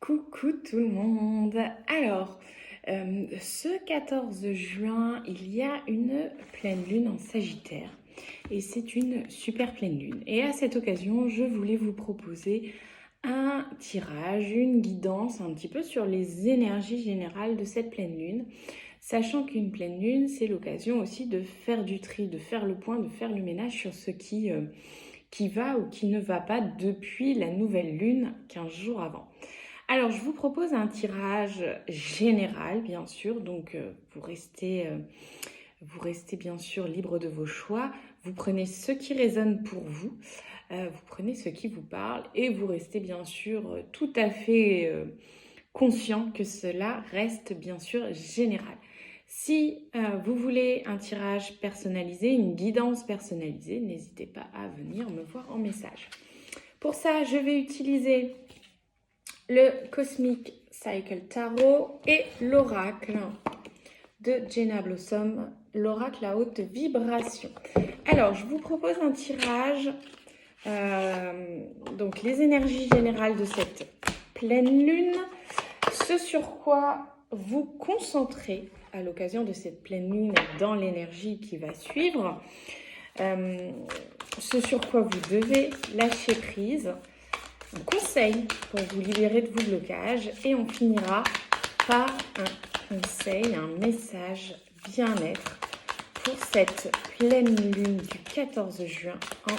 Coucou tout le monde. Alors, ce 14 juin, il y a une pleine lune en Sagittaire et c'est une super pleine lune. Et à cette occasion, je voulais vous proposer un tirage, une guidance un petit peu sur les énergies générales de cette pleine lune, sachant qu'une pleine lune, c'est l'occasion aussi de faire du tri, de faire le point, de faire le ménage sur ce qui va ou qui ne va pas depuis la nouvelle lune 15 jours avant. Alors, je vous propose un tirage général, bien sûr. Donc, vous restez bien sûr libre de vos choix. Vous prenez ce qui résonne pour vous. Vous prenez ce qui vous parle. Et vous restez bien sûr tout à fait conscient que cela reste bien sûr général. Si vous voulez un tirage personnalisé, une guidance personnalisée, n'hésitez pas à venir me voir en message. Pour ça, je vais utiliser le Cosmic Cycle Tarot et l'oracle de Jenna Blossom, l'oracle à haute vibration. Alors, je vous propose un tirage, donc les énergies générales de cette pleine lune, ce sur quoi vous concentrez à l'occasion de cette pleine lune dans l'énergie qui va suivre, ce sur quoi vous devez lâcher prise, un conseil pour vous libérer de vos blocages et on finira par un conseil, un message bien-être pour cette pleine lune du 14 juin en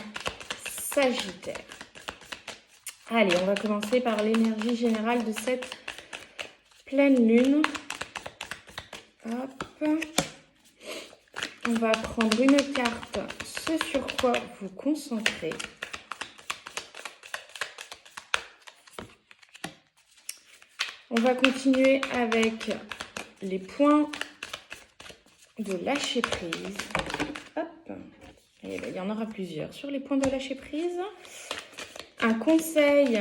Sagittaire. Allez, on va commencer par l'énergie générale de cette pleine lune. Hop. On va prendre une carte, ce sur quoi vous concentrez. On va continuer avec les points de lâcher prise. Hop. Et il y en aura plusieurs sur les points de lâcher prise. Un conseil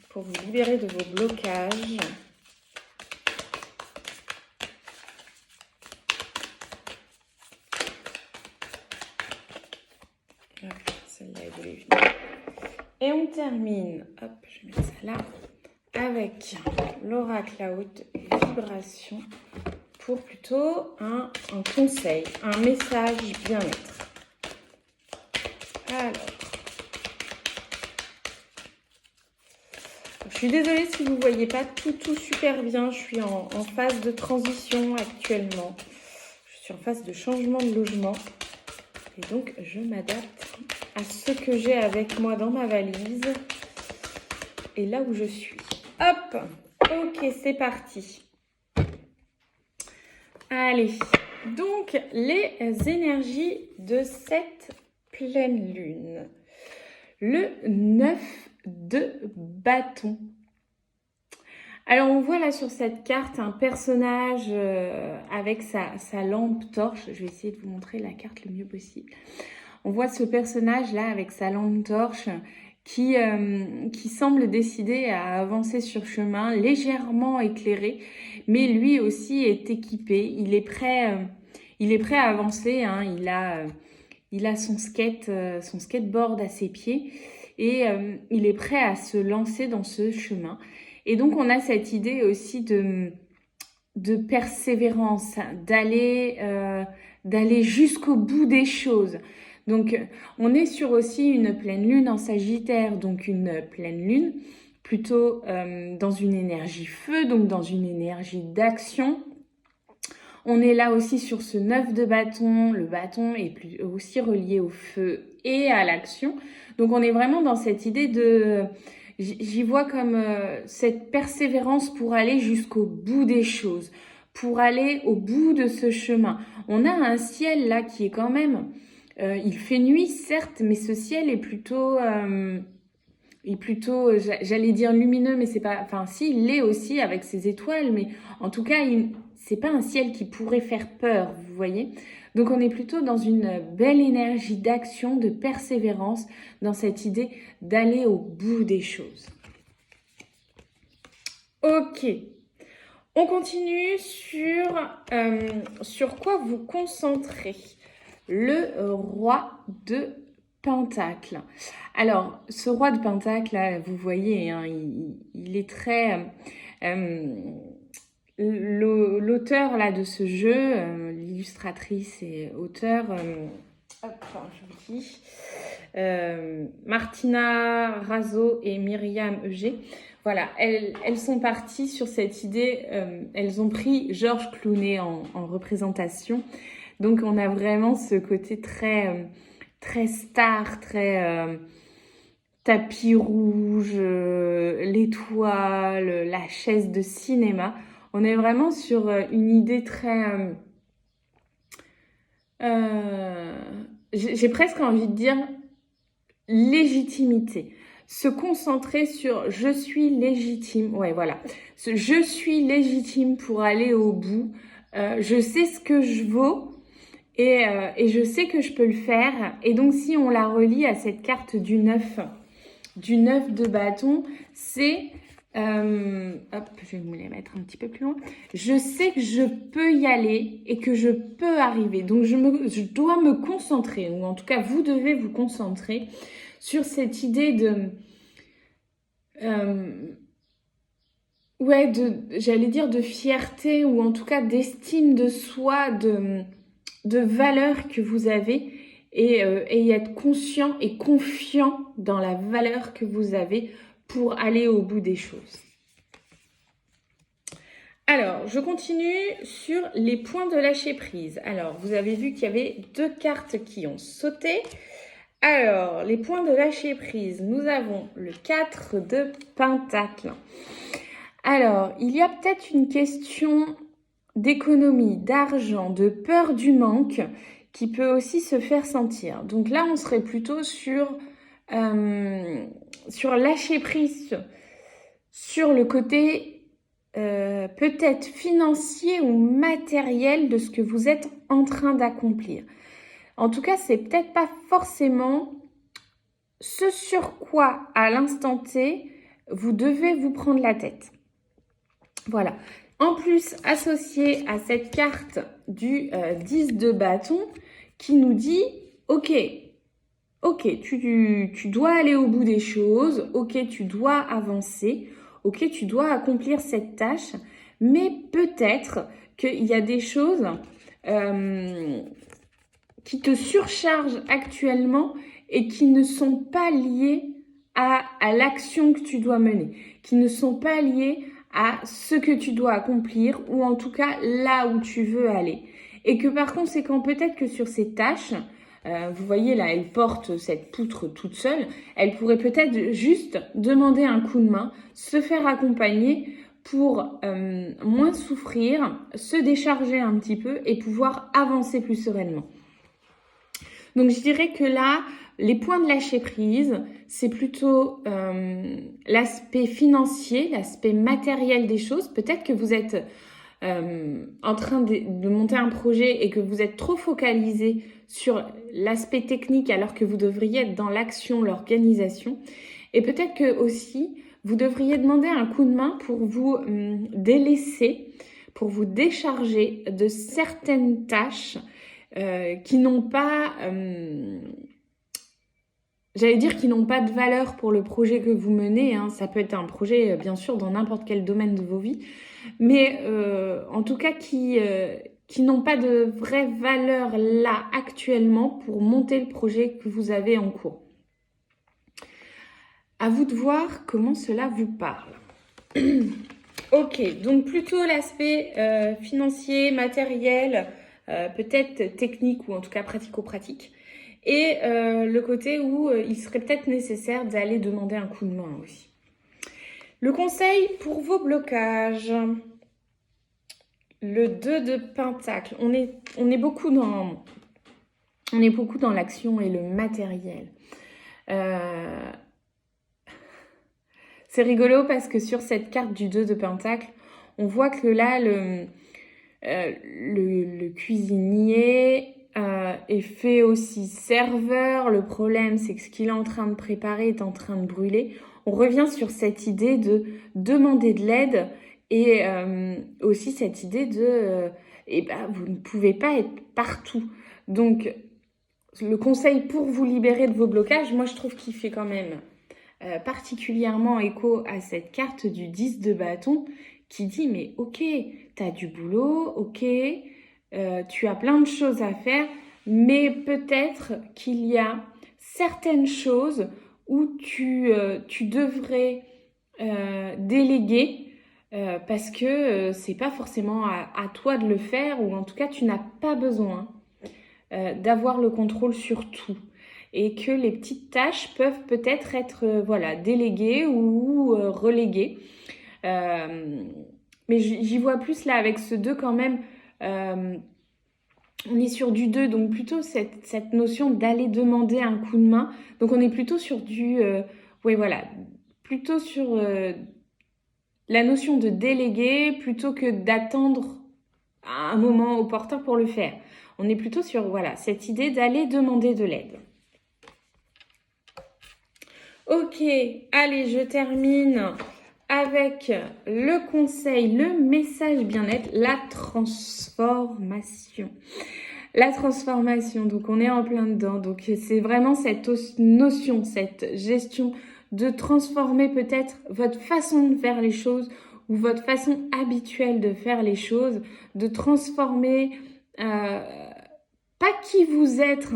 pour vous libérer de vos blocages. Hop, celle-là est devait venir. Et on termine, hop, je vais mettre ça là, avec l'oracle à haute vibration pour plutôt un conseil, un message bien-être. Alors, je suis désolée si vous ne voyez pas tout super bien, je suis en phase de transition actuellement. Je suis en phase de changement de logement et donc je m'adapte à ce que j'ai avec moi dans ma valise et là où je suis. Hop, ok, c'est parti. Allez, donc les énergies de cette pleine lune. Le 9 de bâton. Alors on voit là sur cette carte un personnage avec sa lampe torche. Je vais essayer de vous montrer la carte le mieux possible. On voit ce personnage là avec sa lampe torche qui semble décidé à avancer sur chemin, légèrement éclairé, mais lui aussi est équipé. Il est prêt à avancer. Hein. Il a son skateboard à ses pieds et il est prêt à se lancer dans ce chemin. Et donc on a cette idée aussi de persévérance, d'aller jusqu'au bout des choses. Donc, on est sur aussi une pleine lune en Sagittaire, donc une pleine lune plutôt dans une énergie feu, donc dans une énergie d'action. On est là aussi sur ce 9 de bâton. Le bâton est aussi relié au feu et à l'action. Donc, on est vraiment dans cette idée de... J'y vois comme cette persévérance pour aller jusqu'au bout des choses, pour aller au bout de ce chemin. On a un ciel là qui est quand même... il fait nuit, certes, mais ce ciel est plutôt, j'allais dire lumineux, mais c'est pas... Enfin, si, il l'est aussi avec ses étoiles, mais en tout cas, c'est pas un ciel qui pourrait faire peur, vous voyez. Donc, on est plutôt dans une belle énergie d'action, de persévérance, dans cette idée d'aller au bout des choses. Ok. On continue sur quoi vous concentrer. Le roi de Pentacle. Alors, ce roi de Pentacle, là, vous voyez, hein, il il est très... l'auteur là de ce jeu, l'illustratrice et auteur, je vous dis, Martina Razzo et Myriam Eugé. Voilà, elles sont parties sur cette idée, elles ont pris Georges Clooney en représentation. Donc on a vraiment ce côté très, très star, très tapis rouge, l'étoile, la chaise de cinéma. On est vraiment sur une idée très... j'ai presque envie de dire légitimité. Se concentrer sur je suis légitime. Ouais, voilà. Je suis légitime pour aller au bout. Je sais ce que je vaux et je sais que je peux le faire. Et donc, si on la relie à cette carte du 9 de bâton, c'est... hop, je vais vous les mettre un petit peu plus loin. Je sais que je peux y aller et que je peux arriver. Donc, je dois me concentrer, ou en tout cas, vous devez vous concentrer sur cette idée de... j'allais dire de fierté, ou en tout cas d'estime de soi, de valeur que vous avez, et être conscient et confiant dans la valeur que vous avez pour aller au bout des choses. Alors, je continue sur les points de lâcher prise. Alors, vous avez vu qu'il y avait 2 cartes qui ont sauté. Alors, les points de lâcher prise, nous avons le 4 de Pentacle. Alors, il y a peut-être une question d'économie, d'argent, de peur du manque qui peut aussi se faire sentir. Donc là, on serait plutôt sur lâcher prise, sur le côté peut-être financier ou matériel de ce que vous êtes en train d'accomplir. En tout cas, c'est peut-être pas forcément ce sur quoi, à l'instant T, vous devez vous prendre la tête. Voilà. En plus, associé à cette carte du 10 de bâton qui nous dit « Ok, tu dois aller au bout des choses, ok, tu dois avancer, ok, tu dois accomplir cette tâche, mais peut-être qu'il y a des choses qui te surchargent actuellement et qui ne sont pas liées à l'action que tu dois mener, qui ne sont pas liées à ce que tu dois accomplir, ou en tout cas là où tu veux aller. Et que par conséquent, peut-être que sur ces tâches, vous voyez là, elle porte cette poutre toute seule, elle pourrait peut-être juste demander un coup de main, se faire accompagner pour moins souffrir, se décharger un petit peu et pouvoir avancer plus sereinement. Donc je dirais que là, les points de lâcher prise, c'est plutôt l'aspect financier, l'aspect matériel des choses. Peut-être que vous êtes en train de monter un projet et que vous êtes trop focalisé sur l'aspect technique alors que vous devriez être dans l'action, l'organisation. Et peut-être que aussi, vous devriez demander un coup de main pour vous délaisser, pour vous décharger de certaines tâches qui n'ont pas... J'allais dire qu'ils n'ont pas de valeur pour le projet que vous menez. Hein. Ça peut être un projet, bien sûr, dans n'importe quel domaine de vos vies. Mais en tout cas, qui n'ont pas de vraie valeur là, actuellement, pour monter le projet que vous avez en cours. À vous de voir comment cela vous parle. Ok, donc plutôt l'aspect financier, matériel, peut-être technique ou en tout cas pratico-pratique. Et le côté où il serait peut-être nécessaire d'aller demander un coup de main aussi. Le conseil pour vos blocages. Le 2 de Pentacle. On est beaucoup dans l'action et le matériel. C'est rigolo parce que sur cette carte du 2 de Pentacle, on voit que là, le cuisinier est fait aussi serveur. Le problème, c'est que ce qu'il est en train de préparer est en train de brûler. On revient sur cette idée de demander de l'aide et aussi cette idée de vous ne pouvez pas être partout. Donc, le conseil pour vous libérer de vos blocages, moi, je trouve qu'il fait quand même particulièrement écho à cette carte du 10 de bâton qui dit mais ok, tu as du boulot, ok, tu as plein de choses à faire, mais peut-être qu'il y a certaines choses où tu devrais déléguer parce que c'est pas forcément à toi de le faire, ou en tout cas tu n'as pas besoin d'avoir le contrôle sur tout, et que les petites tâches peuvent peut-être être voilà, déléguées ou reléguées. Mais j'y vois plus là avec ce 2 quand même. On est sur du 2, donc plutôt cette notion d'aller demander un coup de main. Donc on est plutôt sur du... oui voilà, plutôt sur la notion de déléguer plutôt que d'attendre un moment opportun pour le faire. On est plutôt sur voilà, cette idée d'aller demander de l'aide. Ok, allez, je termine avec le conseil, le message bien-être, la transformation. La transformation, donc on est en plein dedans. Donc c'est vraiment cette notion, cette gestion de transformer peut-être votre façon de faire les choses ou votre façon habituelle de faire les choses, de transformer pas qui vous êtes,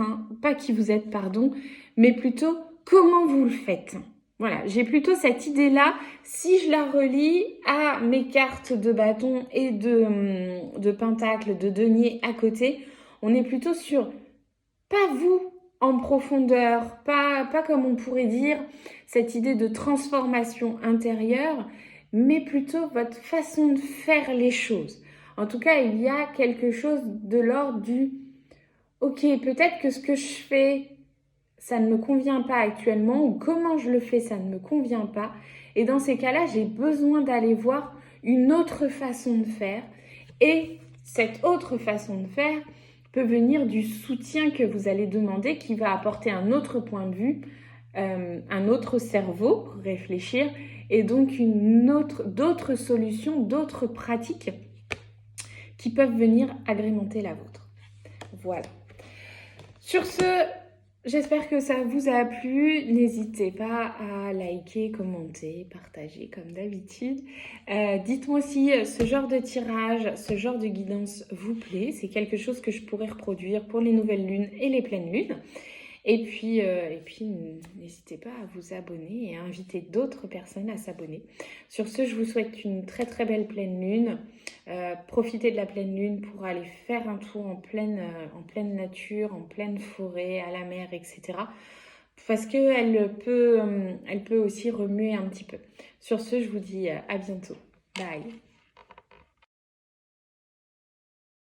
pardon, mais plutôt comment vous le faites. Voilà, j'ai plutôt cette idée-là. Si je la relie à mes cartes de bâton et de pentacle, de denier à côté, on est plutôt sur pas vous en profondeur, pas comme on pourrait dire, cette idée de transformation intérieure, mais plutôt votre façon de faire les choses. En tout cas, il y a quelque chose de l'ordre du « Ok, peut-être que ce que je fais, ça ne me convient pas actuellement, ou comment je le fais, ça ne me convient pas. Et dans ces cas-là, j'ai besoin d'aller voir une autre façon de faire. Et cette autre façon de faire peut venir du soutien que vous allez demander, qui va apporter un autre point de vue, un autre cerveau pour réfléchir, et donc d'autres solutions, d'autres pratiques qui peuvent venir agrémenter la vôtre. Voilà. Sur ce, j'espère que ça vous a plu. N'hésitez pas à liker, commenter, partager comme d'habitude. Dites-moi si ce genre de tirage, ce genre de guidance vous plaît. C'est quelque chose que je pourrais reproduire pour les nouvelles lunes et les pleines lunes. Et puis n'hésitez pas à vous abonner et à inviter d'autres personnes à s'abonner. Sur ce, je vous souhaite une très très belle pleine lune. Profitez de la pleine lune pour aller faire un tour en pleine nature, en pleine forêt, à la mer, etc. Parce qu'elle peut aussi remuer un petit peu. Sur ce, je vous dis à bientôt. Bye.